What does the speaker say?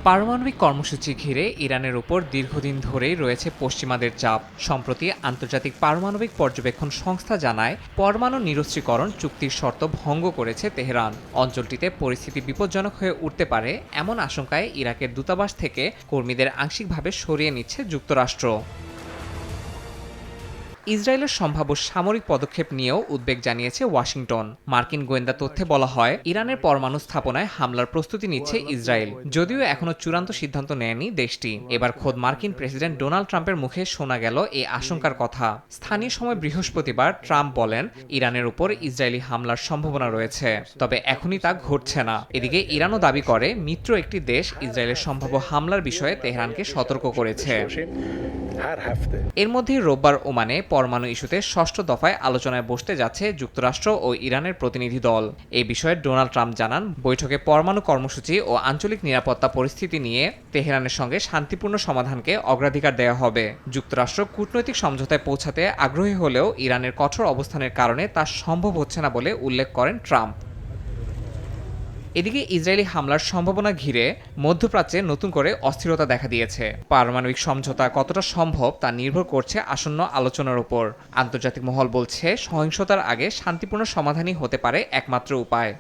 পারমাণবিক কর্মসূচি ঘিরে ইরানের উপর দীর্ঘদিন ধরেই রয়েছে পশ্চিমাদের চাপ। সম্প্রতি আন্তর্জাতিক পারমাণবিক পর্যবেক্ষণ সংস্থা জানায়, পরমাণু নিরস্ত্রীকরণ চুক্তির শর্ত ভঙ্গ করেছে তেহরান। অঞ্চলটিতে পরিস্থিতি বিপজ্জনক হয়ে উঠতে পারে এমন আশঙ্কায় ইরাকের দূতাবাস থেকে কর্মীদের আংশিকভাবে সরিয়ে নিচ্ছে যুক্তরাষ্ট্র। ইসরায়েলের সম্ভাব্য সামরিক পদক্ষেপ নিয়েও উদ্বেগ জানিয়েছে ওয়াশিংটন। মার্কিন গোয়েন্দা তথ্যে বলা হয়, ইরানের পরমাণু স্থাপনায় হামলার প্রস্তুতি নিচ্ছে ইসরায়েল, যদিও এখনো চূড়ান্ত সিদ্ধান্ত নেয়নি দেশটি। এবার খোদ মার্কিন প্রেসিডেন্ট ডোনাল্ড ট্রাম্পের মুখে শোনা গেল এই আশঙ্কার কথা। স্থানীয় সময় বৃহস্পতিবার ট্রাম্প বলেন, ইরানের উপর ইসরায়েলি হামলার সম্ভাবনা রয়েছে, তবে এখনই তা ঘটছে না। এদিকে ইরানও দাবি করে, মিত্র একটি দেশ ইসরায়েলের সম্ভাব্য হামলার বিষয়ে তেহরানকে সতর্ক করেছে। এর মধ্যেই রোববার ওমানে পরমাণু ইস্যুতে ষষ্ঠ দফায় আলোচনায় বসতে যাচ্ছে যুক্তরাষ্ট্র ও ইরানের প্রতিনিধি দল। এই বিষয়ে ডোনাল্ড ট্রাম্প জানান, বৈঠকে পরমাণু কর্মসূচি ও আঞ্চলিক নিরাপত্তা পরিস্থিতি নিয়ে তেহরানের সঙ্গে শান্তিপূর্ণ সমাধানকে অগ্রাধিকার দেওয়া হবে। যুক্তরাষ্ট্র কূটনৈতিক সমঝোতায় পৌঁছাতে আগ্রহী হলেও ইরানের কঠোর অবস্থানের কারণে তা সম্ভব হচ্ছে না বলে উল্লেখ করেন ট্রাম্প। এদিকে ইসরায়েলি হামলার সম্ভাবনা ঘিরে মধ্যপ্রাচ্যে নতুন করে অস্থিরতা দেখা দিয়েছে। পারমাণবিক সমঝোতা কতটা সম্ভব তা নির্ভর করছে আসন্ন আলোচনার উপর। আন্তর্জাতিক মহল বলছে, সহিংসতার আগে শান্তিপূর্ণ সমাধানই হতে পারে একমাত্র উপায়।